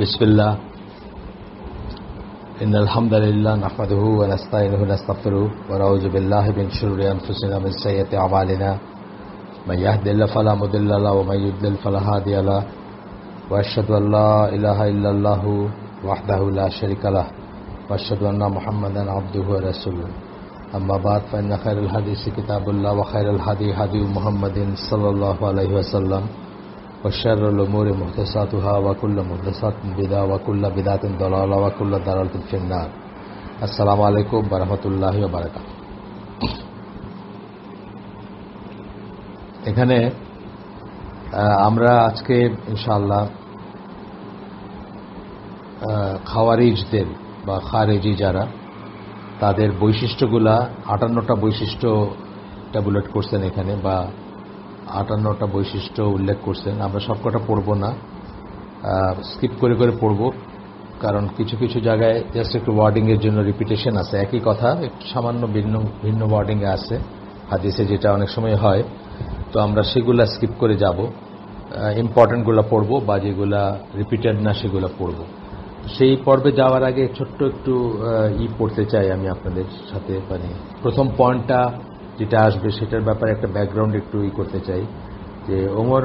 बिस्मिल्लाह इन्नल हम्दुलिल्लाह नहमदुहु व नस्तईनुहु व नस्तगफिरुहु व नऊज़ु बिल्लाहि मिन शुरूरि अनफुसिना व मिन सय्यिअति अमालिना मन यहदिल्लाहु फला मुदिल्ल लहु व मन युद्लिल फला हादिय लहु व अशहदु अन ला इलाहा इल्लल्लाहु वहदहु ला शरीका लहु व अशहदु अन्ना मुहम्मदन अब्दुहु व रसूलुहु अम्मा बाद फइन्न खैरल हदीस किताबुल्लाह व खैरल हदी हदी मुहम्मदिन सल्लल्लाहु अलैहि वसल्लम वशर्रुल उमूरि मुहदसातुहा व कुल्लु मुहदसातिन बिदअह व कुल्लु बिदअतिन दलाला व कुल्लु दलालतिन फिन्नार। अस्सलामु आलैकुम व रहमतुल्लाहि व बाराकातुहू। এখানে আমরা আজকে ইনশাআল্লাহ খাওয়ারিজদের বা খারেজি যারা তাদের বৈশিষ্ট্যগুলা 58টা বৈশিষ্ট্য ট্যাবুলেট করছেন এখানে বা 58টা বৈশিষ্ট্য উল্লেখ করছেন। আমরা সবকটা পড়ব না, স্কিপ করে করে পড়ব, কারণ কিছু কিছু জায়গায় জাস্ট একটু ওয়ার্ডিং এর জন্য রিপিটেশন আছে, একই কথা একটু সামান্য ভিন্ন ভিন্ন ওয়ার্ডিং এ আছে হাদিসে, যেটা অনেক সময় হয়। তো আমরা সেগুলা স্কিপ করে যাব, ইম্পর্টেন্টগুলো পড়ব বা যেগুলা রিপিটেড না সেগুলো পড়ব। সেই পর্বে যাওয়ার আগে ছোট্ট একটু পড়তে চাই আমি আপনাদের সাথে, মানে প্রথম পয়েন্টটা যেটা আসবে সেটার ব্যাপারে একটা ব্যাকগ্রাউন্ড একটু করতে চাই। যে ওমর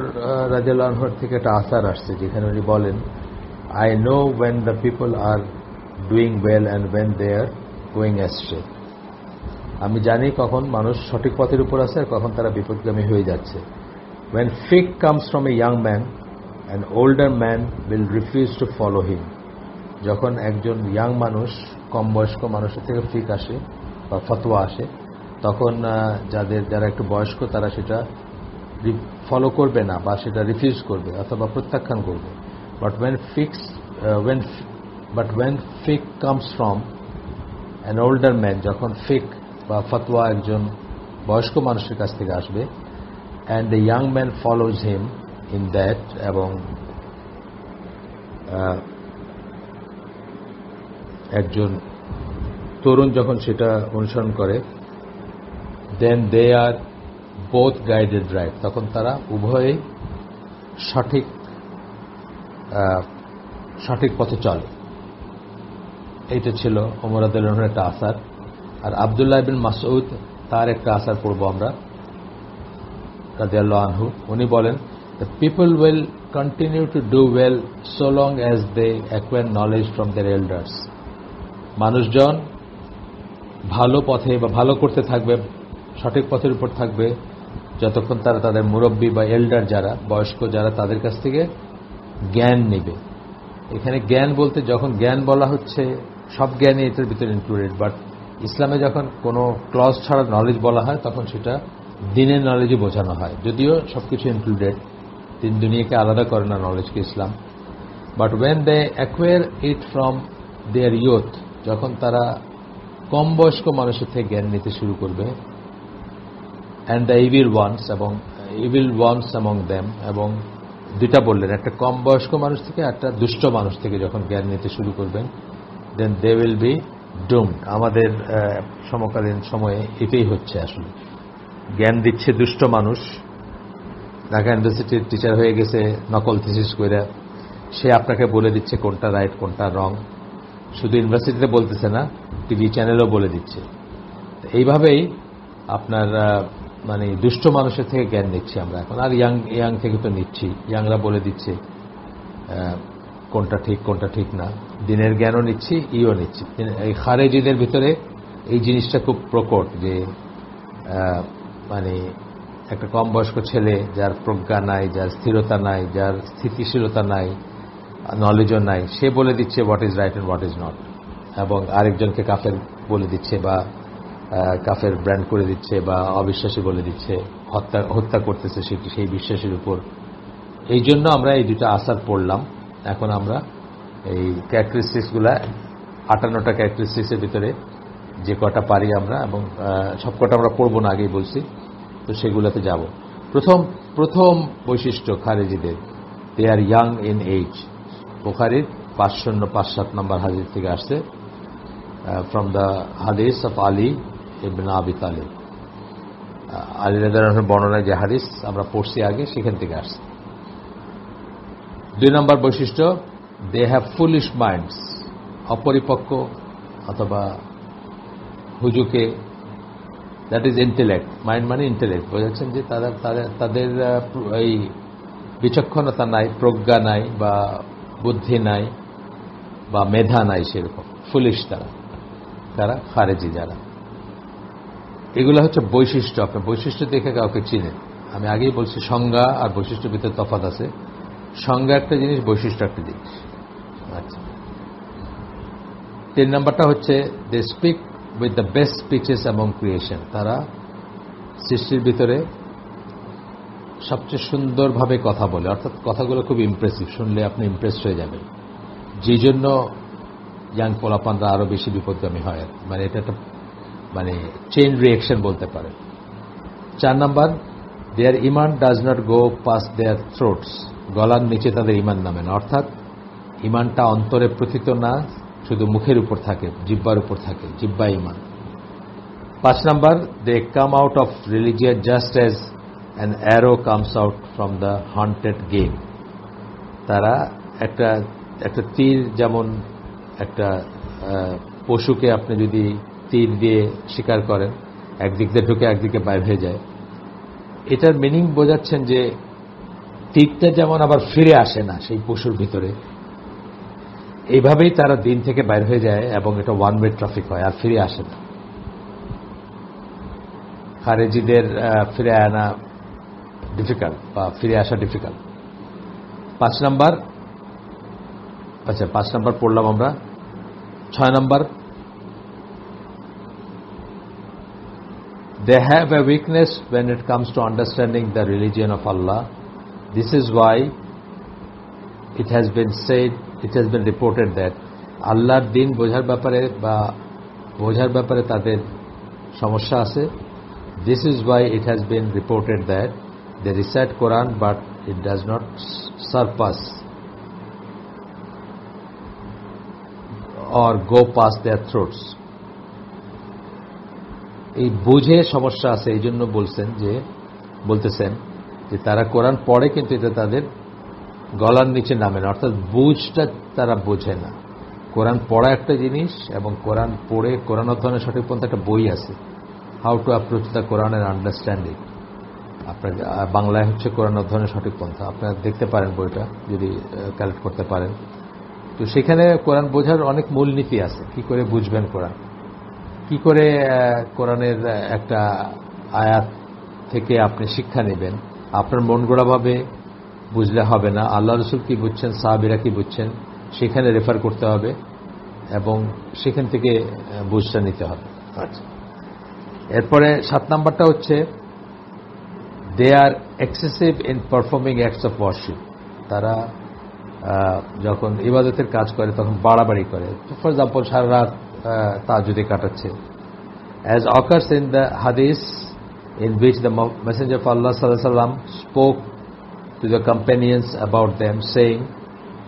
রাদিয়াল্লাহু আনহু থেকে একটা আসার আসছে যেখানে উনি বলেন, I know when the people are doing well and when they are going astray. আমি জানি কখন মানুষ সঠিক পথের উপর আছে আর কখন তারা বিপদগামী হয়ে যাচ্ছে। ওয়েন ফিক comes from a young man an older man will refuse to follow him. যখন একজন ইয়াং মানুষ কম বয়স্ক মানুষের থেকে ফিক আসে বা ফতোয়া আসে, তখন যারা একটু বয়স্ক তারা সেটা ফলো করবে না বা সেটা রিফিউজ করবে অথবা প্রত্যাখ্যান করবে। বাট ওয়েন ফিক comes from an older man, যখন ফিক বা ফতোয়া একজন বয়স্ক মানুষের কাছ থেকে আসবে, and the young man follows him in that, এবং একজন তরুণ যখন সেটা অনুসরণ করে, দেন দে আর বোথ গাইডেড রাইট, তখন তারা উভয়েই সঠিক পথে চলে। এইটা ছিল ওমর রাদিয়াল্লাহু আনহুর একটা আসার। আর আব্দুল্লাহ ইবনে মাসউদ, তার একটা আসার পড়ব আমরা রাদিয়াল্লাহু আনহু। উনি বলেন, the people will continue to do well so long as they acquire knowledge from their elders. মানুষজন ভালো পথে বা ভালো করতে থাকবে, সঠিক পথের উপর থাকবে যতক্ষণ তারা তাদের মুরব্বী বা এল্ডার যারা বয়স্ক যারা তাদের কাছ থেকে জ্ঞান নেবে। এখানে জ্ঞান বলতে যখন জ্ঞান বলা হচ্ছে সব জ্ঞানই এটার ভিতরে ইনক্লুডেড, বাট ইসলামে যখন কোনো ক্লজ ছাড়া নলেজ বলা হয় তখন সেটা দিনের নলেজই বোঝানো হয়, যদিও সবকিছু ইনক্লুডেড, তিন দুনিয়াকে আলাদা করে না নলেজকে Islam. But when they acquire it from their youth, যখন তারা কম বয়স্ক মানুষের থেকে জ্ঞান নিতে শুরু করবে, অ্যান্ড দ্য ইভিল ওয়ান্স, এবং ইভিল ওয়ান্স অ্যামং দেম, এবং দুইটা বললেন, একটা কম বয়স্ক মানুষ থেকে একটা দুষ্ট মানুষ থেকে যখন জ্ঞান নিতে শুরু করবেন, দেন দে উইল বি ডুমড। আমাদের সমকালীন সময়ে এটাই হচ্ছে, আসলে জ্ঞান দিচ্ছে দুষ্ট মানুষ। ঢাকা ইউনিভার্সিটির টিচার হয়ে গেছে নকল থিসিস করে, সে আপনাকে বলে দিচ্ছে কোনটা রাইট কোনটা রং। শুধু ইউনিভার্সিটিতে বলতেছে না, টিভি চ্যানেলও বলে দিচ্ছে। এইভাবেই আপনার মানে দুষ্ট মানুষের থেকে জ্ঞান নিচ্ছি আমরা এখন। আর ইয়াং থেকে তো নিচ্ছি, ইয়াংরা বলে দিচ্ছে কোনটা ঠিক কোনটা ঠিক না। দিনের জ্ঞানও নিচ্ছি, নিচ্ছি। এই খারেজিদের ভিতরে এই জিনিসটা খুব প্রকট, যে মানে একটা কম বয়স্ক ছেলে যার প্রজ্ঞা নাই, যার স্থিরতা নাই, যার স্থিতিশীলতা নাই, নলেজও নাই, সে বলে দিচ্ছে what is right and what is not, এবং আরেকজনকে কাফের বলে দিচ্ছে বা কাফের ব্র্যান্ড করে দিচ্ছে বা অবিশ্বাসী বলে দিচ্ছে, হত্যা করতেছে সেই বিশ্বাসের উপর। এই জন্য আমরা এই দুটো আসার পড়লাম। এখন আমরা এই ক্যারেক্টারিস্টিক্সগুলা 58টা ক্যারেক্টারিস্টিক্সের ভিতরে যে কটা পারি আমরা, এবং সবকটা আমরা পড়বো না, আগেই বলছি, তো সেগুলোতে যাব। প্রথম বৈশিষ্ট্য খারেজিদের, দে আর ইয়াং ইন এজ। বুখারীর 5057 নম্বর হাদিস থেকে আসছে, ফ্রম দ্য হাদিস অফ আলী ইবনে আবি তালিব। আলী রাদিয়াল্লাহু আনহুর বর্ণনায় যে হাদিস আমরা পড়ছি আগে, সেখান থেকে আসছে। 2 নম্বর বৈশিষ্ট্য, দে হ্যাভ ফুলিশ মাইন্ডস, অপরিপক্ক অথবা হুজুকে, দ্যাট ইজ ইন্টেলেক্ট। মাইন্ড মানে ইন্টেলেক্ট, বোঝাচ্ছেন যে তাদের এই বিচক্ষণতা নাই, প্রজ্ঞা নাই, বা বুদ্ধি নাই, বা মেধা নাই সেরকম, ফুলিশ তারা খারেজি যারা। এগুলো হচ্ছে বৈশিষ্ট্য। আপনার বৈশিষ্ট্য দেখে কাউকে চিনেন। আমি আগেই বলছি সংজ্ঞা আর বৈশিষ্ট্যের ভিতরে তফাৎ আছে। সংজ্ঞা একটা জিনিস, বৈশিষ্ট্য একটা জিনিস। আচ্ছা, 3 নম্বরটা হচ্ছে they speak with the best speeches among creation. তারা সৃষ্টির ভিতরে সবচেয়ে সুন্দরভাবে কথা বলে, অর্থাৎ কথাগুলো খুব ইমপ্রেসিভ, শুনলে আপনি ইমপ্রেসড হয়ে যাবেন, যে জন্য ইয়াং পোলাপানরা আরো বেশি বিপদগামী হয়। মানে এটা একটা মানে চেইন রিঅ্যাকশন বলতে পারে। 4 নম্বর, দেয়ার ইমান ডাজ নট গো পাস্ট দেয়ার থ্রোটস। গলার নিচে তাদের ইমান নামে না, অর্থাৎ ইমানটা অন্তরে প্রথিত না, শুধু মুখের উপর থাকে, জিহ্বার উপর থাকে, জিহ্বা ইমান। 5 number, they come out of religion just as an arrow comes out from the hunted game. তারা একটা তীর, যেমন একটা পশুকে আপনি যদি তীর দিয়ে শিকার করেন, একদিক দিয়ে ঢুকে একদিকে বাইর হয়ে যায়, এটার মিনিং বোঝাচ্ছেন যে তীরটা যেমন আবার ফিরে আসে না সেই পশুর ভিতরে, এইভাবেই তারা দিন থেকে বাইর হয়ে যায় এবং এটা ওয়ান ওয়ে ট্রাফিক হয়, আর ফিরে আসে না। খারেজিদের ফিরে আনা ডিফিকাল্ট, বা ফিরে আসা ডিফিকাল্ট। 5 নম্বর, আচ্ছা 5 নম্বর পড়লাম আমরা। 6 নম্বর, they have a weakness when it comes to understanding the religion of Allah. This is why it has been reported that আল্লাহর দিন বোঝার ব্যাপারে তাদের সমস্যা আছে। This is why it has been reported that they recite Quran but it does not surpass or go past their throats. এই বুঝে সমস্যা আছে, এই জন্য বলতেছেন যে তারা কোরআন পড়ে কিন্তু এটা তাদের গলার নিচে নামে না, অর্থাৎ বুঝটা তারা বোঝে না। কোরআন পড়া একটা জিনিস, এবং কোরআন পড়ে কোরআন অধ্যয়নের সঠিক পন্থা একটা বই আছে, how to approach the Quran and understanding. আপনার বাংলায় হচ্ছে কোরআন অধ্যয়নের সঠিক পন্থা, আপনারা দেখতে পারেন বইটা যদি কালেক্ট করতে পারেন। তো সেখানে কোরআন বোঝার অনেক মূলনীতি আছে, কি করে বুঝবেন কোরআন, কি করে কোরআনের একটা আয়াত থেকে আপনি শিক্ষা নেবেন। আপনার মন গড়াভাবে বুঝলে হবে না, আল্লাহ রসুল কি বুঝছেন, সাহাবীরা কি বুঝছেন, সেখানে রেফার করতে হবে এবং সেখান থেকে বুঝটা নিতে হবে। আচ্ছা, এরপরে 7 নাম্বারটা হচ্ছে they are excessive in performing acts of worship. তারা যখন ইবাদতের কাজ করে তখন বাড়াবাড়ি করে। ফর এক্সাম্পল, সারা রাত তাহাজ্জুদে কাটাচ্ছে। As occurs in the hadith in which the Messenger of Allah sallallahu alaihi wasallam spoke to the companions about them, saying,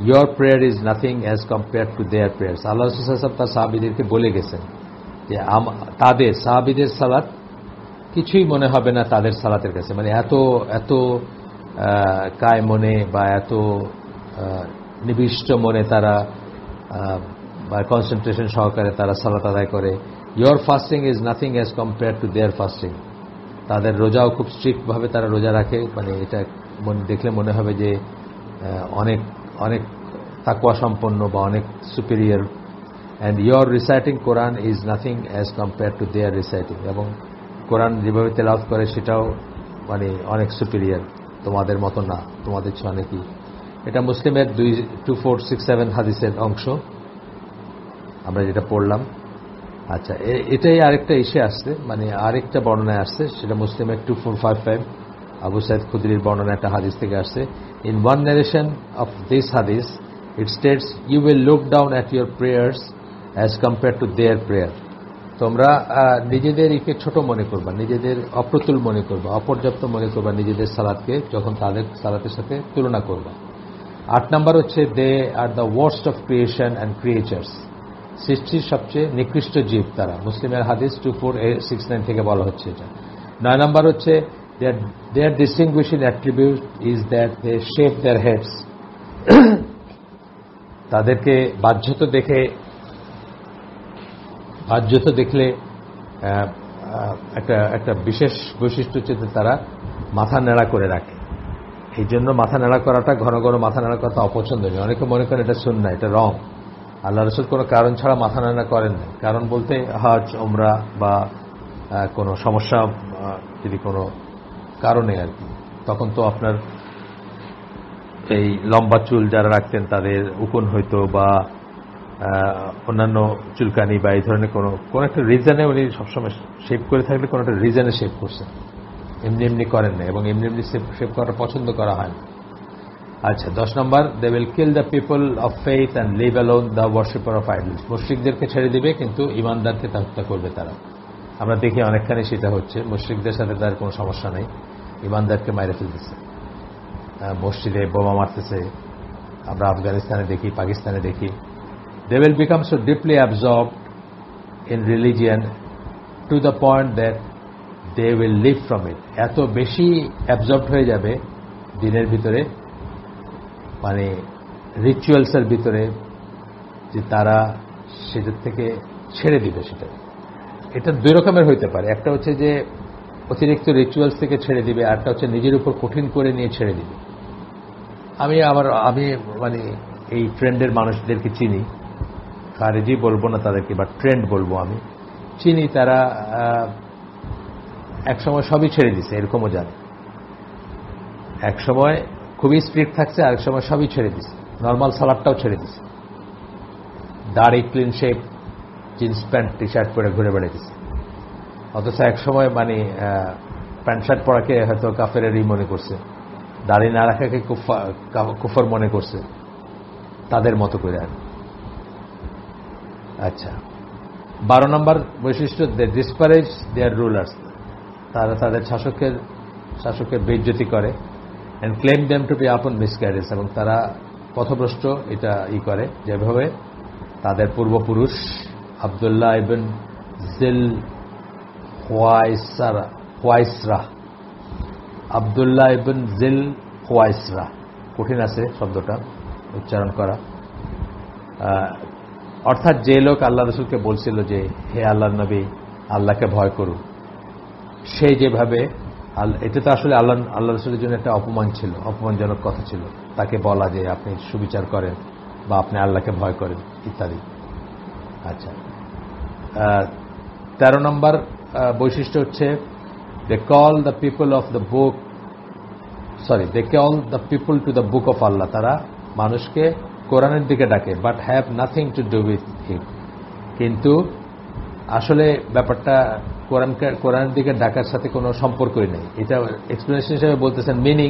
"Your prayer is nothing as compared to their prayers." Allah Rasul sallallahu alaihi wasallam তার সাহাবীদেরকে বলে গেছেন যে তাদের সাহাবীদের সালাত কিছুই মনে হবে না তাদের সালাতের কাছে। মানে এত কায় মনে বা এত নিবিষ্ট মনে তারা বা কনসেন্ট্রেশন সহকারে তারা সালাত আদায় করে। Your fasting is nothing as compared to their fasting. তাদের রোজাও খুব স্ট্রিক্ট ভাবে তারা রোজা রাখে, মানে এটা দেখলে মনে হবে যে অনেক অনেক তাকওয়া সম্পন্ন বা অনেক superior. And your reciting Quran is nothing as compared to their reciting. এবং কোরআন যেভাবে তেলাওয়াত করে সেটাও মানে অনেক সুপিরিয়র, তোমাদের মতো না, তোমাদের চেয়ে অনেকই। এটা মুসলিমের 2467 হাদিসের অংশ আমরা যেটা পড়লাম। আচ্ছা, এটাই আরেকটা এসে আসছে, মানে আরেকটা বর্ণনায় আসছে, সেটা মুসলিমের 2455 আবু সাইদ খুদরির বর্ণনা একটা হাদিস থেকে আসছে। In one narration of this হাদিস it states, you will look down at your prayers as compare to their prayer. তোমরা নিজেদেরকে ছোট মনে করবা, নিজেদের অপ্রতুল মনে করবা, অপর্যাপ্ত মনে করবা নিজেদের সালাতকে যখন তাদের সালাতের সাথে তুলনা করবা। 8 নম্বর হচ্ছে they are the worst of creation and creatures. সৃষ্টির সবচেয়ে নিকৃষ্ট জীব তারা, মুসলিমের হাদিস 2469 থেকে বলা হচ্ছে এটা। 9 নম্বর হচ্ছে their distinguishing attribute is that they shave their heads তাদেরকে বাহ্যত দেখলে একটা বিশেষ বৈশিষ্ট্য হচ্ছে যে তারা মাথা নেড়া করে রাখে। এই জন্য মাথা নেড়া করাটা, ঘন ঘন মাথা নেড়া করাটা অপছন্দনীয়। অনেকে মনে করেন এটা সুন্নাহ, এটা রং। আল্লাহ রাসূল কোনো কারণ ছাড়া মাথা নেড়া করেন না। কারণ বলতে হজ, উমরা বা কোনো সমস্যা, যদি কোনো কারণে আর কি, তখন তো আপনার এই লম্বা চুল যারা রাখতেন তাদের উকুন হইতো, বা অন্যান্য চুলকানি বা এই ধরনের কোনো একটা রিজনে উনি সবসময় শেভ করে থাকলে কোনো একটা রিজনে শেভ করছেন, এমনি এমনি করেন না, এবং এমনি এমনি শেভ করা পছন্দ করা হয় না। আচ্ছা, 10 number, they will kill the people of faith and leave alone the worshipper of idols. মুশরিকদেরকে ছেড়ে দিবে, কিন্তু ইমানদারকে হত্যা করবে তারা। আমরা দেখি অনেকখানি সেটা হচ্ছে। মুশরিকদের সাথে তার কোনো সমস্যা নেই, ইমানদারকে মাইরে ফেলতেছে, মসজিদে বোমা মারতেছে। আমরা আফগানিস্তানে দেখি, পাকিস্তানে দেখি। They will become so deeply absorbed in religion to the point that they will live from it. এত বেশি অ্যাবজর্বড হয়ে যাবে দিনের ভিতরে, মানে রিচুয়ালসের ভিতরে, যে তারা সেটার থেকে ছেড়ে দিবে সেটা। এটা দুই রকমের হইতে পারে। একটা হচ্ছে যে অতিরিক্ত রিচুয়ালস থেকে ছেড়ে দিবে, আরটা হচ্ছে নিজের উপর কঠিন করে নিয়ে ছেড়ে দিবে। আমি মানে এই ট্রেন্ডের মানুষদেরকে চিনি, খারেজি বলবো না তাদেরকে, বা ট্রেন্ড বলবো, আমি চিনি। তারা একসময় সবই ছেড়ে দিছে, এরকমও জানে। একসময় খুবই স্ট্রিক্ট থাকছে, আরেক সময় সবই ছেড়ে দিছে, নর্মাল সালাদটাও ছেড়ে দিছে, দাড়ি clean shape, jeans pant T shirt পরে ঘুরে বেড়াইতেছে। অথচ একসময় মানে প্যান্ট শার্ট পরাকে হয়তো কাফেরেরই মনে করছে, দাড়ি না রাখাকে কুফর মনে করছে, তাদের মতো করে আর। আচ্ছা, 12 নম্বর বৈশিষ্ট্য, দে ডিসপারেজ দেয়ার রুলার্স। তারা তাদের শাসকের বেইজ্জতি করে, and claim them to be upon misguidance, এবং তারা পথভ্রষ্ট এটা করে, যেভাবে তাদের পূর্বপুরুষ আব্দুল্লাহ ইবন জিল খুয়াইসরা, আব্দুল্লাহ ইবন জিল খুয়াইসরা, কঠিন আছে শব্দটা উচ্চারণ করা। অর্থাৎ যে লোক আল্লাহ রসুলকে বলছিল যে হে আল্লাহর নবী, আল্লাহকে ভয় করুন, সেই যেভাবে, এটা তো আসলে আল্লাহ রসুলের জন্য একটা অপমান ছিল, অপমানজনক কথা ছিল তাকে বলা যে আপনি সুবিচার করেন বা আপনি আল্লাহকে ভয় করেন ইত্যাদি। আচ্ছা, 13 নম্বর বৈশিষ্ট্য হচ্ছে, they call the people to the book of Allah. তারা মানুষকে কোরআনের দিকে ডাকে, but have nothing to do with him. কিন্তু আসলে ব্যাপারটা কোরআনের দিকে ডাকার সাথে কোনো সম্পর্কই নেই। এটা এক্সপ্লেনেশন হিসেবে বলতেছেন, meaning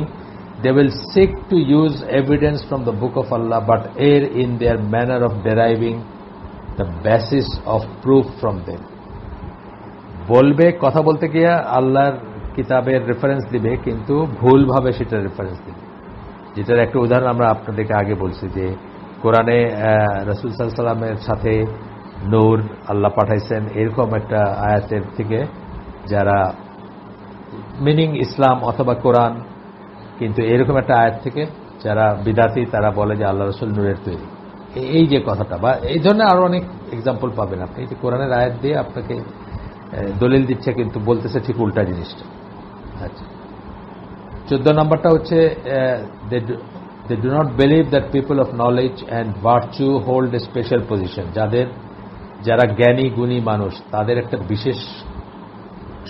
they will seek to use evidence from the book of Allah, but err in their manner of deriving the basis of proof from them. বলবে, কথা বলতে গিয়ে আল্লাহর কিতাবের রেফারেন্স দিবে, কিন্তু ভুলভাবে সেটার রেফারেন্স দিবে। যেটার একটা উদাহরণ আমরা আপনাদেরকে আগে বলছি, যে কোরআনে রাসূল সাল্লাল্লাহু আলাইহি ওয়াসাল্লামের সাথে নূর আল্লাহ পাঠাইছেন, এরকম একটা আয়াতের থেকে যারা মিনিং ইসলাম অথবা কোরআন, কিন্তু এরকম একটা আয়াত থেকে যারা বিদাতি, তারা বলে যে আল্লাহ রাসূল নূরের তৈরি। এই যে কথাটা, বা এই ধরনের আরো অনেক এক্সাম্পল পাবেন আপনি। এই যে কোরআনের আয়াত দিয়ে আপনাকে দলিল দিচ্ছে, কিন্তু বলতেছে ঠিক উল্টা জিনিসটা। আচ্ছা, 14 নম্বরটা হচ্ছে, they do not believe that people of knowledge and virtue hold a special position. যারা জ্ঞানী গুণী মানুষ, তাদের একটা বিশেষ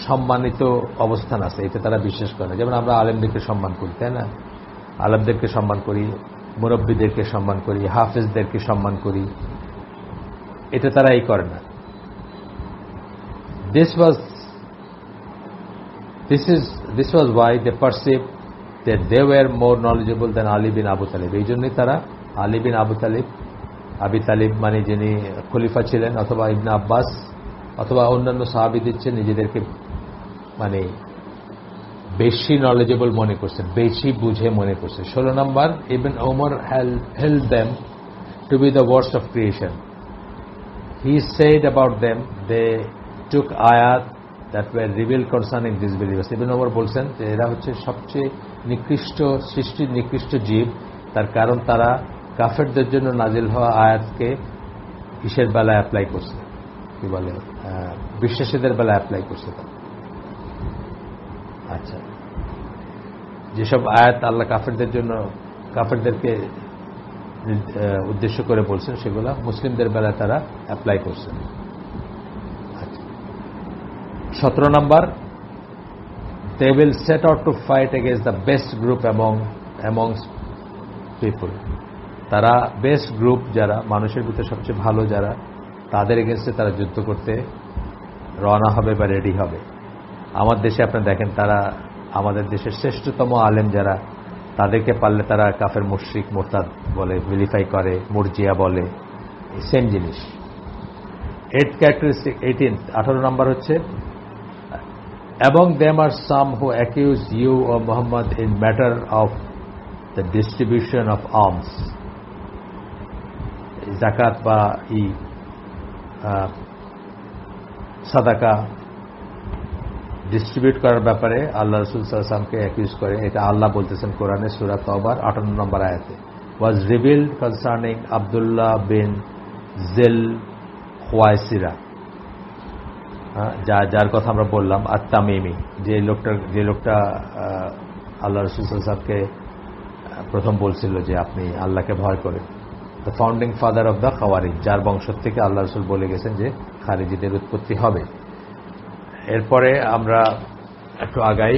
সম্মানিত অবস্থান আছে, এটা তারা বিশ্বাস করে না। যেমন আমরা আলেমদেরকে সম্মান করি, তাই না? আলেমদেরকে সম্মান করি, মুরব্বীদেরকে সম্মান করি, হাফেজদেরকে সম্মান করি, এটা তারা এই করে না। This was why they perceived that they were more knowledgeable than Ali bin Abu Talib. এই জন্যই তারা আলী বিন আবি তালিব মানে যিনি খলিফা ছিলেন, অথবা ইবনে আব্বাস, অথবা অন্যান্য সাহাবীদের চেয়ে নিজেদেরকে মানে বেশি নলেজেবল মনে করছে, বেশি বুঝে মনে করছে। 16 নম্বর, ibn Omar held them to be the worst of creation. He said about them, they took ayat that were revealed concerning disbelievers. Ibn Omar বলছেন যে এরা হচ্ছে সবচেয়ে নিকৃষ্ট সৃষ্টির নিকৃষ্ট জীব, তার কারণ তারা কাফেরদের জন্য নাজিল হওয়া আয়াতকে কিসের বেলায় অ্যাপ্লাই করছে, কি বলে, বিশ্বাসীদের বেলায় অ্যাপ্লাই করছে। আচ্ছা, যেসব আয়াত আল্লাহ কাফেরদের জন্য, কাফেরদেরকে উদ্দেশ্য করে বলছেন, সেগুলো মুসলিমদের বেলায় তারা অ্যাপ্লাই করছেন। 17 নম্বর, they will set out to fight against the best group amongst people. তারা বেস্ট গ্রুপ, যারা মানুষের ভিতরে সবচেয়ে ভালো যারা, তাদের এগেন্স্টে তারা যুদ্ধ করতে রওনা হবে বা রেডি হবে। আমার দেশে আপনি দেখেন, তারা আমাদের দেশের শ্রেষ্ঠতম আলেম যারা, তাদেরকে পারলে তারা কাফের মুশরিক মোরতাদ বলে, ভিলিফাই করে, মুরজিয়া বলে, সেম জিনিস। 18 নম্বর হচ্ছে, among them are some who accuse you O Muhammad in matter of the distribution of alms, zakat বা সাদাকা ডিস্ট্রিবিউট করার ব্যাপারে আল্লাহ রাসূল সাল্লাল্লাহু আলাইহি ওয়াসাল্লামকে অ্যাকিউজ করে। এটা আল্লাহ বলতেছেন কোরআনে সূরা তাওবার 58 নম্বর আয়াতে, was revealed concerning Abdullah bin Zil Khuwaisira, যার কথা আমরা বললাম, আত-তামিমি, যে লোকটা আল্লাহ রাসূল সাল্লাল্লাহু আলাইহি ওয়াসাল্লামকে প্রথম বলছিল যে আপনি আল্লাহকে ভয় করেন। The founding father of the Khawarij, যার বংশ থেকে আল্লাহ রাসূল বলে গেছেন যে খারিজিদের উৎপত্তি হবে। এরপরে আমরা একটু আগাই,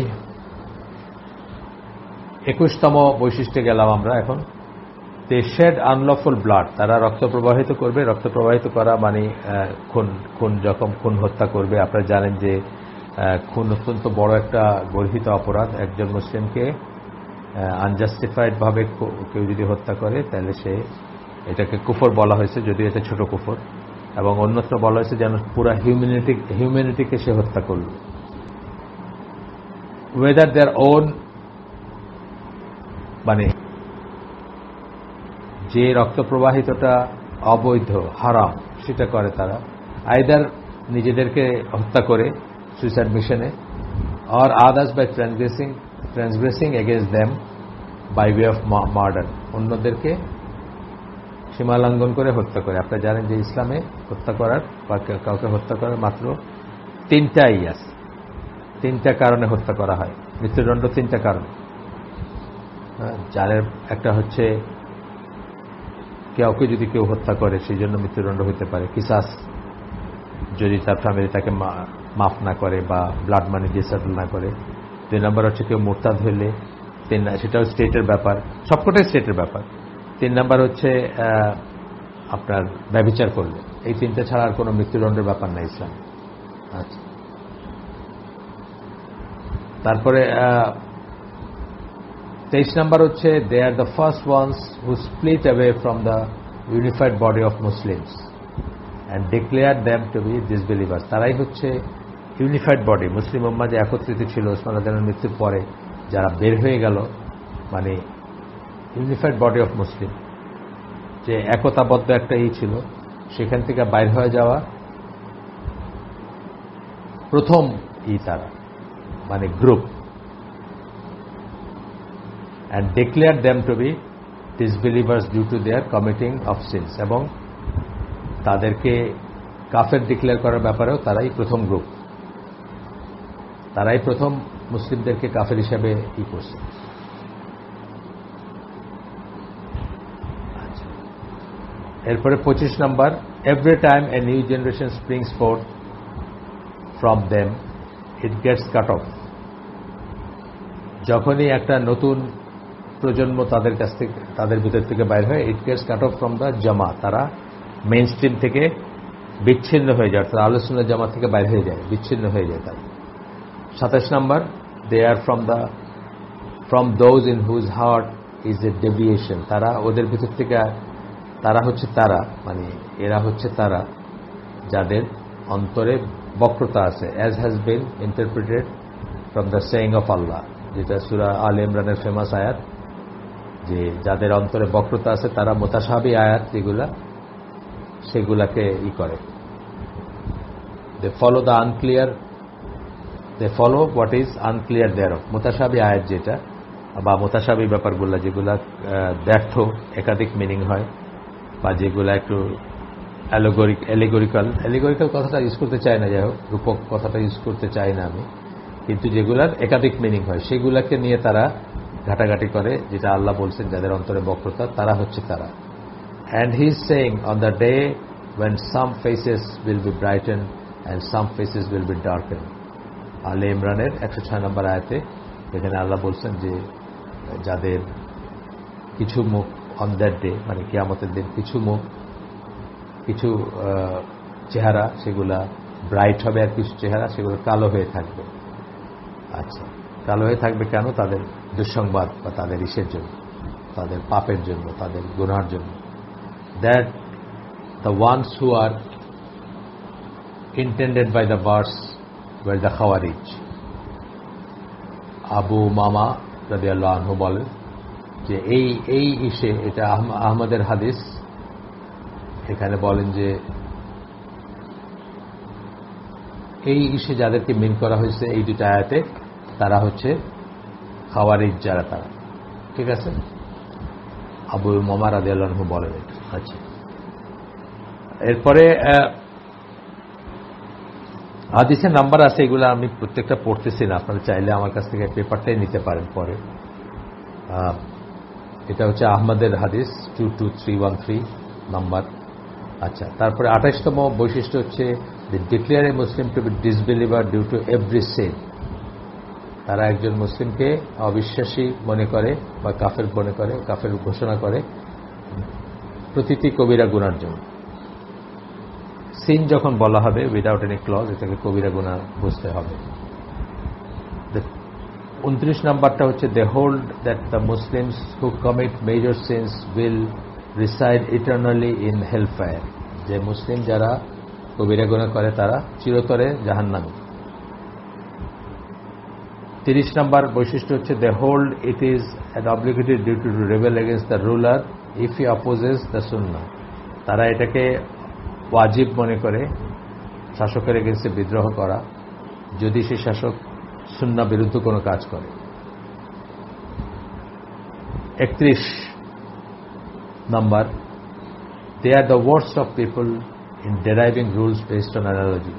21তম বৈশিষ্ট্যে গেলাম আমরা এখন। they shed unlawful blood, তারা রক্ত প্রবাহিত করবে। রক্ত প্রবাহিত করা মানে খুন হত্যা করবে। আপনারা জানেন যে খুন অত্যন্ত বড় একটা গর্হিত অপরাধ। একজন মুসলিমকে আনজাস্টিফাইড ভাবে কেউ যদি হত্যা করে, তাহলে সে, এটাকে কুফর বলা হয়েছে, যদিও এটা ছোট কুফর, এবং অন্যত্র বলা হয়েছে যেন পুরা হিউম্যানিটিকে সে হত্যা করল। ওয়েদার দেয়ার ওন, মানে যে রক্ত প্রবাহিতটা অবৈধ, হারাম, সেটা করে তারা, আইদার নিজেদেরকে হত্যা করে সুইসাইড মিশনে, or others by transgressing against them by way of murder, অন্যদেরকে সীমালঙ্ঘন করে হত্যা করে। আপনারা জানেন যে ইসলামে হত্যা করার বা কাউকে হত্যা করার মাত্র 3টাই আছে। 3টা কারণে হত্যা করা হয়, মৃত্যুদণ্ড 3টা কারণ। যার একটা হচ্ছে কাউকে যদি কেউ হত্যা করে সেই জন্য মৃত্যুদণ্ড হতে পারে, কিসাস, যদি তার ফ্যামিলি তাকে মাফ না করে বা ব্লাড মানি দিয়ে সেটেল না করে। 2 নম্বর হচ্ছে কেউ মুরতাদ হইলে, সেটাও স্টেটের ব্যাপার, সবকটাই স্টেটের ব্যাপার। 3 নম্বর হচ্ছে আপনার ব্যভিচার করলে। এই 3টা ছাড়া আর কোনো মৃত্যুদণ্ডের ব্যাপার নাই ইসলাম। আচ্ছা, তারপরে 23 নম্বর হচ্ছে, they are the first ones who split away from the unified body of Muslims and declared them to be disbelievers. তারাই হচ্ছে ইউনিফাইড বডি, মুসলিম উম্মাহ যে একত্রিত ছিল ওসমান রাদিয়াল্লাহু আনহুর মৃত্যুর পরে, যারা বের হয়ে গেল, মানে ইউনিফাইড বডি অফ মুসলিম, যে একতাবদ্ধ একটা ছিল, সেখান থেকে বাইর হয়ে যাওয়া প্রথম তারা, মানে group. and declared them to be disbelievers due to their committing of sins, এবং তাদেরকে কাফের ডিক্লেয়ার করার ব্যাপারেও তারাই প্রথম গ্রুপ, তারাই প্রথম মুসলিমদেরকে কাফের হিসাবে করছে। এরপরে 25 নম্বর, every time a new generation springs forth from them it gets cut off, যখনই একটা নতুন প্রজন্ম তাদের কাছ থেকে, তাদের ভিতর থেকে বাইর হয়, it gets cut off from the জামা, তারা মেইন স্ট্রিম থেকে বিচ্ছিন্ন হয়ে যায়, তারা আহলে সুন্নাহ জামাত থেকে বাইর হয়ে যায়, বিচ্ছিন্ন হয়ে যায় তারা। 27 number, they are from those in whose heart is a deviation, তারা ওদের ভিতর থেকে, তারা হচ্ছে তারা, মানে এরা হচ্ছে তারা যাদের অন্তরে বক্রতা আছে, as has been interpreted from the saying of Allah, যেটা সূরা আলে ইমরানের ফেমাস আয়াত, যে যাদের অন্তরে বক্রতা আছে তারা মুতাশাবি আয়াত যেগুলা, সেগুলাকে করে, দে ফলো হোয়াট ইজ আনক্লিয়ার দেয়ার। মুতাশাবি আয়াত যেটা, বা মুতাশাবি ব্যাপারগুলো যেগুলা ব্যর্থ, একাধিক মিনিং হয়, বা যেগুলা একটু অ্যালিগরিক্যাল কথাটা ইউজ করতে চাই না, যাই হোক রূপক কথাটা ইউজ করতে চাই না আমি, কিন্তু যেগুলার একাধিক মিনিং হয় সেগুলাকে নিয়ে তারা ঘাটাঘাটি করে, যেটা আল্লাহ বলছেন যাদের অন্তরে বক্রতা তারা হচ্ছে তারা। And he is saying, on the day when some faces will be brightened and some faces will be darkened. আলে ইমরানের 106 নম্বর আয়াতে এখানে আল্লাহ বলছেন যে যাদের কিছু মুখ অন দ্যাট ডে, মানে কিয়ামতের দিন কিছু মুখ, কিছু চেহারা সেগুলা ব্রাইট হবে, আর কিছু চেহারা সেগুলো কালো হয়ে থাকবে। আচ্ছা, কালো হয়ে থাকবে কেন? তাদের দুঃসংবাদ বা তাদের ইসের জন্য, তাদের পাপের জন্য, তাদের গুনার জন্য। That the ones who are intended by the verse were the Khawarij. Abu মামা রাদিয়াল্লাহু আনহু বলেন যে এই ইসে, এটা আহমদের হাদিস, এখানে বলেন যে এই ইসে যাদেরকে মিন করা হয়েছে এই দুটো আয়াতে তারা হচ্ছে খাওয়ারিজ, যারা তারা, ঠিক আছে? আবু মামা রাদিয়াল্লাহু আনহু বলেন এটা। আচ্ছা, এরপরে হাদিসের নাম্বার আছে, এগুলো আমি প্রত্যেকটা পড়তেছি না, আপনারা চাইলে আমার কাছ থেকে পেপারটাই নিতে পারেন পরে। এটা হচ্ছে আহমদের হাদিস 22313 নাম্বার। আচ্ছা, তারপরে 28তম বৈশিষ্ট্য হচ্ছে declare a Muslim to be disbeliever due to every sin. তারা একজন মুসলিমকে অবিশ্বাসী মনে করে বা কাফের মনে করে, কাফের ঘোষণা করে প্রতিটি কবিরা গুনার জন্য। সিন যখন বলা হবে উইদাউট এনি ক্লজ, এটাকে কবিরা গুনাহ বুঝতে হবে। 29 নাম্বারটা হচ্ছে they hold that the Muslims who commit major sins will reside eternally in hellfire. যে মুসলিম যারা কবিরা গুনাহ করে তারা চিরতরে জাহান্নামী। 30 নম্বর বৈশিষ্ট্য হচ্ছে they hold it is an obligatory duty to rebel against the ruler if he opposes the সুন্নাহ। তারা এটাকে ওয়াজিব মনে করে শাসকের এগেনস্টে বিদ্রোহ করা যদি সে শাসক সুন্নাহ বিরুদ্ধ কোনো কাজ করে। 31 number, they are the worst of people in deriving rules based on analogy.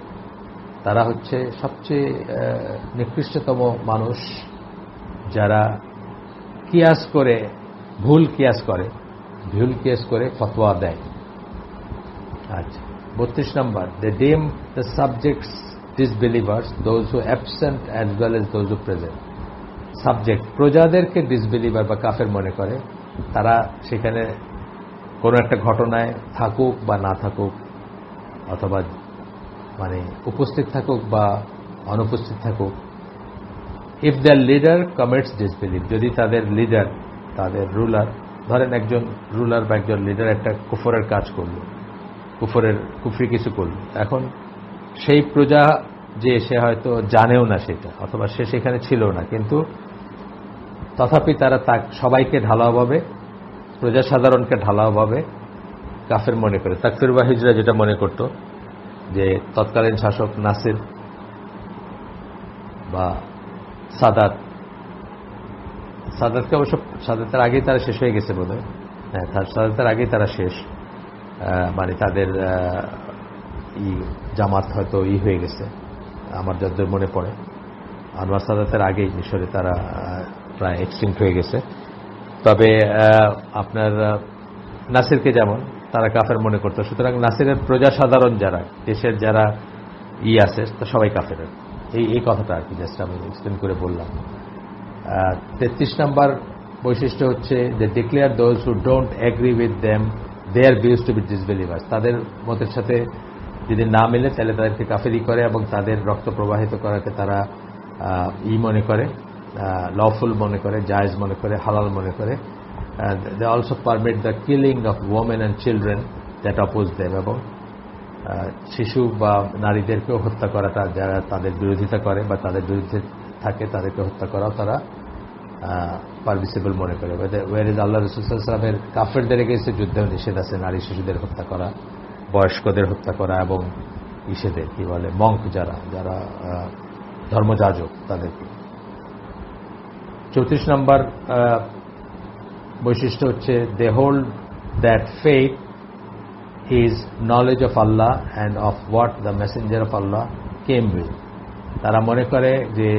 তারা হচ্ছে সবচেয়ে নিকৃষ্টতম মানুষ যারা কিয়াস করে, ভুল কিয়াস করে ফতোয়া দেয়। আচ্ছা, 32 number, they deem the subjects disbelievers those who absent as well as those who present. Subject প্রজাদেরকে ডিসবিলিভার বা কাফের মনে করে, তারা সেখানে কোনো একটা ঘটনায় থাকুক বা না থাকুক, অথবা মানে উপস্থিত থাকুক বা অনুপস্থিত থাকুক। If the leader commits disbelieve, যদি তাদের লিডার, তাদের রুলার, ধরেন একজন রুলার বা একজন লিডার একটা কুফরের কাজ করলো, কুফরি কিছু করলো, এখন সেই প্রজা যে সে হয়তো জানেও না সেটা, অথবা সে সেখানে ছিল না, কিন্তু তথাপি তারা সবাইকে ঢালাওভাবে, প্রজা সাধারণকে ঢালাওভাবে কাফের মনে করে। তাকফির বা হিজরা যেটা মনে করত যে তৎকালীন শাসক নাসির বা সাদাতকে অবশ্য সাদাতের আগেই তারা শেষ হয়ে গেছে বোধহয়, হ্যাঁ সাদাতের আগেই তারা শেষ, মানে তাদের জামাত হয়তো হয়ে গেছে আমার যতদূর মনে পড়ে। আনোয়ার সাদাতের আগেই মিশরে তারা প্রায় এক্সটিংক্ট হয়ে গেছে। তবে আপনার নাসিরকে যেমন তারা কাফের মনে করত, সুতরাং নাসিরের প্রজা সাধারণ যারা দেশের যারা আছে সবাই কাফের। এই কথাটা আর কি জাস্ট আমি এক্সপ্লেন করে বললাম। 33 নম্বর বৈশিষ্ট্য হচ্ছে যে declare those who don't agree with them their views to be disbelievers. তাদের মতের সাথে যদি না মিলে তাহলে তাদেরকে কাফেরি করে এবং তাদের রক্ত প্রবাহিত করাকে তারা মনে করে, লফুল মনে করে, জায়েজ মনে করে, হালাল মনে করে। They also permit the killing of women and children that oppose them, এবং শিশু বা নারীদেরকেও হত্যা করাটা যারা তাদের বিরোধিতা করে বা তাদের বিরুদ্ধে থাকে তাদেরকে হত্যা করাও তারা পারমিসিবল মনে করে। ওয়ারেজ আল্লাহ রাসূল সাল্লাল্লাহু আলাইহি ওয়াসাল্লামের কাফেরদের এগেইনস্টে যুদ্ধেও নিষেধ আছে, নারী শিশুদের হত্যা করা, বয়স্কদের হত্যা করা, এবং ইসেদের কি বলে মঙ্ক যারা ধর্মযাজক তাদেরকে। 34 নম্বর বৈশিষ্ট্য হচ্ছে they hold that faith is knowledge of আল্লাহ and of what the messenger of আল্লাহ কেম উইথ। তারা মনে করে যে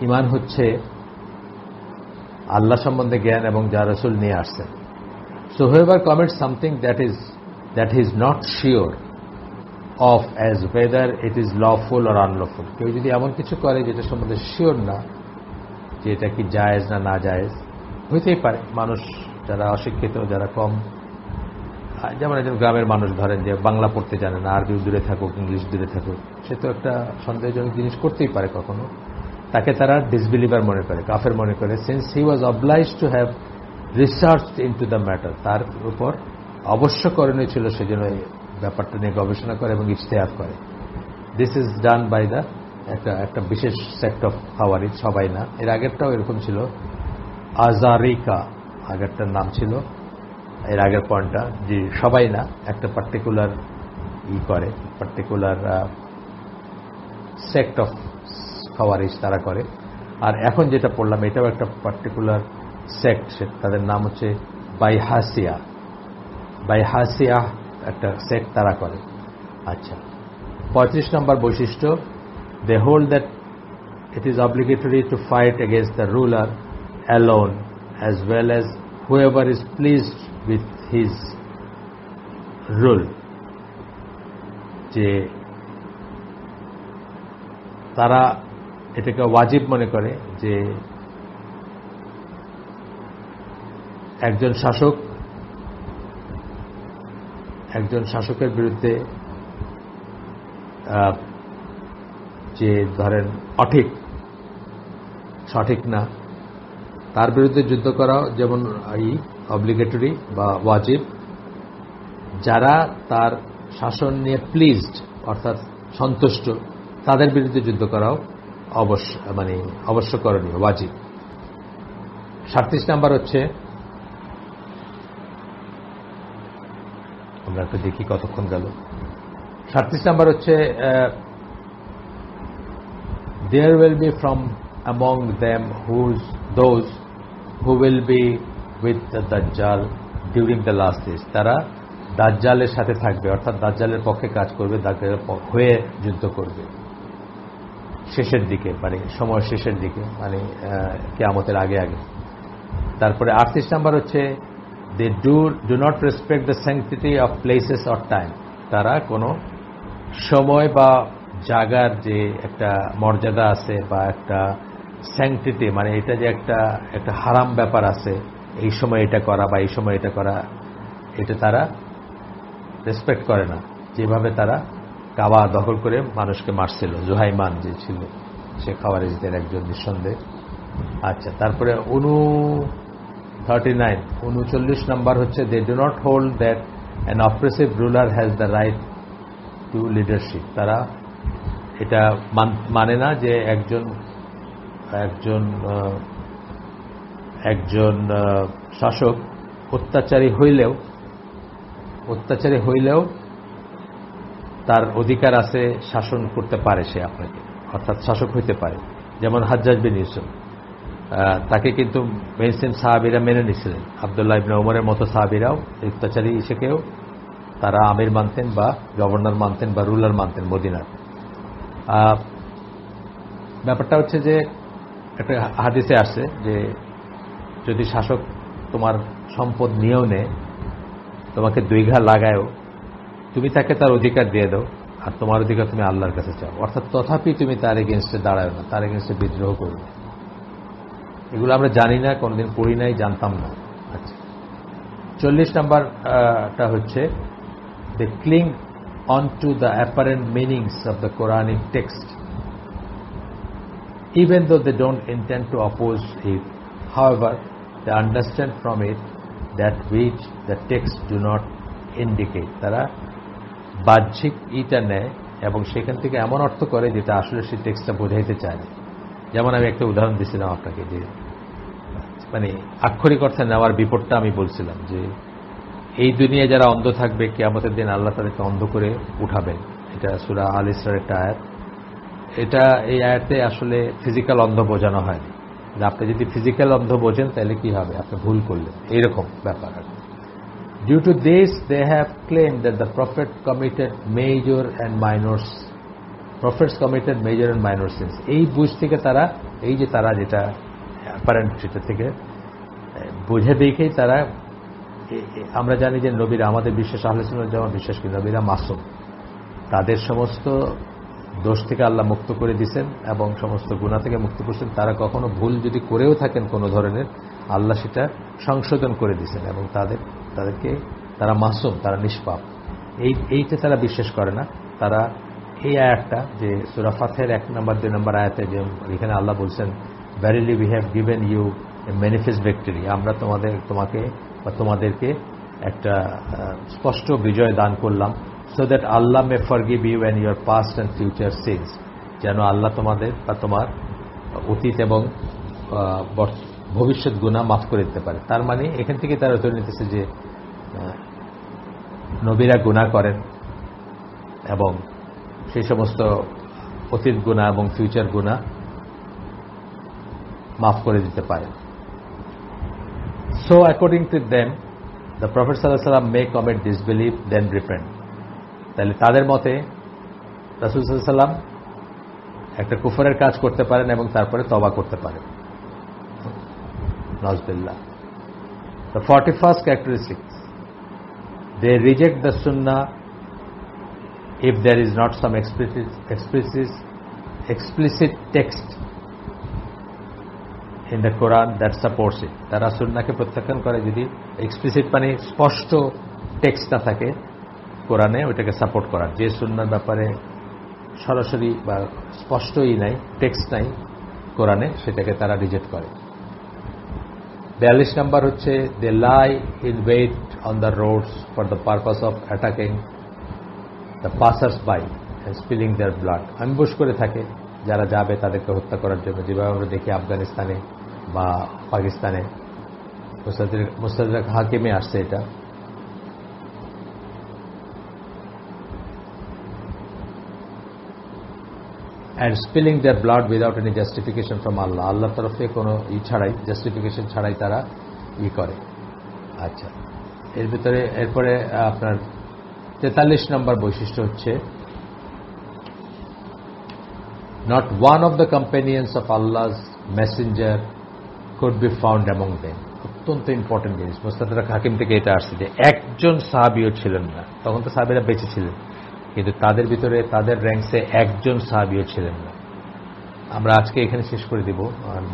ঈমান হচ্ছে আল্লাহ সম্বন্ধে জ্ঞান এবং যা রাসূল নিয়ে আসছেন। So whoever commits something that he is not sure of as whether it is lawful or unlawful, কেউ যদি এমন কিছু করে যেটা সম্বন্ধে শিওর না যে এটা কি জায়েজ না না জায়েজ, হইতেই পারে মানুষ যারা অশিক্ষিত, যারা কম, যেমন একজন গ্রামের মানুষ ধরেন যে বাংলা পড়তে জানে না, আরবি দূরে থাকুক, ইংলিশ দূরে থাকুক, সে তো একটা সন্দেহজনক জিনিস করতেই পারে কখনো, তাকে তারা ডিসবিলিভার মনে করে, কাফের মনে করে, since he was obliged to have researched into the matter. তার উপর অবশ্য করণীয় ছিল সেজন্য এই ব্যাপারটা নিয়ে গবেষণা করে এবং ইজতিহাদ করে। This is done by the একটা বিশেষ সেক্ট অফ খাওয়ারিজ, সবাই না। এর আগেরটাও এরকম ছিল, আজারিকা আগেরটার নাম ছিল, এর আগের পয়েন্টটা যে সবাই না, একটা পার্টিকুলার করে, পার্টিকুলার সেক্ট অফ খাওয়ারিজ তারা করে। আর এখন যেটা পড়লাম এটাও একটা পার্টিকুলার সেক্ট, তাদের নাম হচ্ছে বাইহাসিয়া। বাইহাসিয়া একটা সেক্ট তারা করে। আচ্ছা, 35 নম্বর বৈশিষ্ট্য, they hold that it is obligatory to fight against the ruler alone as well as whoever is pleased with his rule. যে তারা এটাকে ওয়াজিব মনে করে যে একজন শাসকের বিরুদ্ধে যে ধরেন সঠিক না, তার বিরুদ্ধে যুদ্ধ করাও যেমন অব্লিগেটরি বা ওয়াজিব। যারা তার শাসন নিয়ে প্লিজড অর্থাৎ সন্তুষ্ট, তাদের বিরুদ্ধে যুদ্ধ করাও অবশ্যকরণীয়, ওয়াজিব। 37 নাম্বার হচ্ছে, আমরা একটু দেখি কতক্ষণ গেল। 37 নাম্বার হচ্ছে, there will be from among them those who will be with the Dajjal during the last days. তারা দাজ্জালের সাথে থাকবে, অর্থাৎ দাজ্জালের পক্ষে কাজ করবে, দাজ্জালের হয়ে যুদ্ধ করবে শেষের দিকে, মানে সময় শেষের দিকে, মানে কিয়ামতের আগে আগে। তারপরে 38 নাম্বার হচ্ছে, they do not respect the sanctity of places or time. তারা কোনো সময় বা জায়গার যে একটা মর্যাদা আছে বা একটা স্যাংটিটি, মানে এটা যে একটা হারাম ব্যাপার আছে, এই সময় এটা করা বা এই সময় এটা করা, এটা তারা রেসপেক্ট করে না। যেভাবে তারা কাবা দখল করে মানুষকে মারছিল, জুহাইমান যে ছিল সে খাওয়ারিজদের একজন নিঃসন্দেহ। আচ্ছা, তারপরে 39 নাম্বার হচ্ছে, they do not hold that an oppressive ruler has the right to leadership. তারা এটা মানে না যে একজন শাসক অত্যাচারী হইলেও তার অধিকার আছে, শাসন করতে পারে সে আপনাকে, অর্থাৎ শাসক হইতে পারে। যেমন হাজ্জাজ বিন ইউসুফ, তাকে কিন্তু মেনস্ট্রিম সাহাবীরা মেনে নিয়েছিলেন। আব্দুল্লাহ ইবনে ওমরের মতো সাহাবীরাও অত্যাচারী ইসেকেও তারা আমির মানতেন বা গভর্নর মানতেন বা রুলার মানতেন মদিনার। ব্যাপারটা হচ্ছে যে একটা হাদিসে আসছে যে যদি শাসক তোমার সম্পদ নিয়েও নেয়, তোমাকে 2 ঘা লাগায়ও, তুমি তাকে তার অধিকার দিয়ে দাও, আর তোমার অধিকার তুমি আল্লাহর কাছে চাও, অর্থাৎ তথাপি তুমি তার এগেনস্টে দাঁড়ায় না, তার এগেনস্টে বিদ্রোহ করবে। এগুলো আমরা জানি না, কোনোদিন পড়ি নাই, জানতাম না। আচ্ছা, 40 নাম্বারটা হচ্ছে, they cling on to the apparent meanings of the Quranic text even though they don't intend to oppose it. However, they understand from it that which the text do not indicate. তারা বাহ্যিক ইটা নেয় এবং সেখান থেকে এমন অর্থ করে যেটা আসলে সেই টেক্সটটা বোঝাইতে চায় না। যেমন আমি একটা উদাহরণ দিয়েছিলাম আপনাকে, যে মানে আক্ষরিক অর্থে নেওয়ার বিপদটা আমি বলছিলাম যে এই দুনিয়ায় যারা অন্ধ থাকবে, কিয়ামতের দিন আল্লাহ তাদেরকে অন্ধ করে উঠাবেন। এটা সূরা আল ইসরার একটা আয়াত। এই আয়াতে আসলে ফিজিক্যাল অন্ধ বোঝানো হয়, আপনি যদি ফিজিক্যাল অন্ধ বোঝেন তাহলে কি হবে, আপনি ভুল করলেন, এইরকম ব্যাপার। Due to this they have claim that the prophet committed major and minor prophets committed major and minor sins. এই বুঝ থেকে তারা, এই যে তারা যেটা অ্যাপারেন্ট সেটা থেকে বুঝে দেখেই তারা, আমরা জানি যে নবীরা, আমাদের বিশ্বাস আহলে সুন্নাত যেমন বিশ্বাস করি নবীরা মাসুম, তাদের সমস্ত দোষ থেকে আল্লাহ মুক্ত করে দিয়েছেন এবং সমস্ত গুনাহ থেকে মুক্ত করছেন। তারা কখনো ভুল যদি করেও থাকেন কোনো ধরনের, আল্লাহ সেটা সংশোধন করে দিয়েছেন এবং তাদেরকে তারা মাসুম, তারা নিষ্পাপ, এইটা তারা বিশ্বাস করে না। তারা এই আয়াতটা যে সূরা ফাতহের 1 নম্বর 2 নম্বর আয়াতে যে এখানে আল্লাহ বলছেন, verily we have given you a manifest victory, আমরা তোমাকে বা তোমাদেরকে একটা স্পষ্ট বিজয় দান করলাম, সো দ্যাট আল্লাহ may forgive you and your past and future sins, যেন আল্লাহ তোমাদের বা তোমার অতীত এবং ভবিষ্যৎ গুনাহ মাফ করে দিতে পারে। তার মানে এখান থেকে তারা ধরে নিতেছে যে নবীরা গুনাহ করেন এবং সেই সমস্ত অতীত গুনাহ এবং ফিউচার গুনাহ মাফ করে দিতে পারেন। So according to them, the Prophet ﷺ may commit disbelief then repent. তাহলে তাদের মতে রাসূল ﷺ একটা কুফরের কাজ করতে পারেন এবং তারপরে তওবা করতে পারেন। নাউজুবিল্লাহ। The 41st characteristic, they reject the sunnah if there is not some explicit text in the Quran that supports it. তারা সুন্নাহকে প্রত্যাখ্যান করে যদি এক্সপ্লিসিট মানে স্পষ্ট টেক্সট না থাকে কোরআনে ওইটাকে সাপোর্ট করার। যে সুন্নাহর ব্যাপারে সরাসরি বা স্পষ্টই নাই, টেক্সট নাই কোরআনে, সেটাকে তারা রিজেক্ট করে। 42 নম্বর হচ্ছে they lie in wait on the roads for the purpose of attacking the passers by and spilling their blood. Ambush করে থাকে যারা যাবে তাদেরকে হত্যা করার জন্য, যেভাবে আমরা দেখি আফগানিস্তানে বা পাকিস্তানে, মুস্তাদরাক হাকিমে আসছে এটা। And spilling their blood without any justification from Allah, আল্লাহর তরফে কোনো ছাড়াই, জাস্টিফিকেশন ছাড়াই তারা করে। আচ্ছা, এর ভিতরে এরপরে আপনার 43 নম্বর বৈশিষ্ট্য হচ্ছে not one of the companions of Allah's messenger could be found among them. অত্যন্ত ইম্পর্টেন্ট জিনিস, মুস্তাদরাক হাকিম থেকে এটা আসছে যে একজন সাহাবীও ছিলেন না। তখন তো সাহাবীরা বেঁচে ছিলেন, কিন্তু তাদের ভিতরে তাদের র্যাঙ্কসে একজন সাহাবীও ছিলেন না। আমরা আজকে এখানে শেষ করে দিব,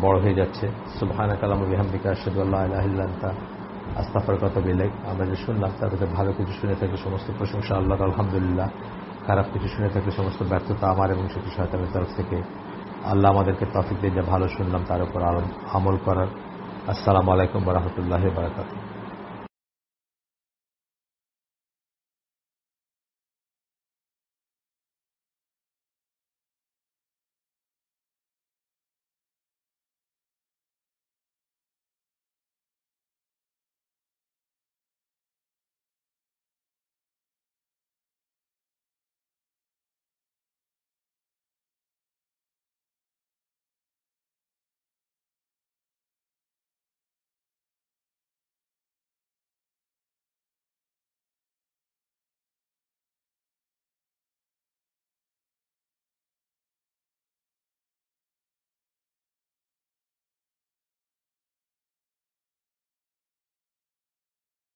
বড় হয়ে যাচ্ছে। সুবহানাকা আল্লাহুম্মা ওয়া বিহামদিকা আশহাদু আল্লা ইলাহা ইল্লা আনতা আস্তাগফিরুকা ওয়া আতুবু ইলাইক। আমরা যে শুনলাম তার ভিতরে ভালো কিছু শুনে থাকলে সমস্ত প্রশংসা আল্লাহর, আলহামদুলিল্লাহ। খারাপ কিছু শুনে থাকলে সমস্ত ব্যর্থতা আমার এবং সেটি শয়তানের তরফ থেকে। আল্লাহ আমাদেরকে তৌফিক দিয়ে যা ভালো শুনলাম তার উপর আমল করার। আসসালামু আলাইকুম ওয়া রাহমাতুল্লাহি ওয়া বারাকাতুহু।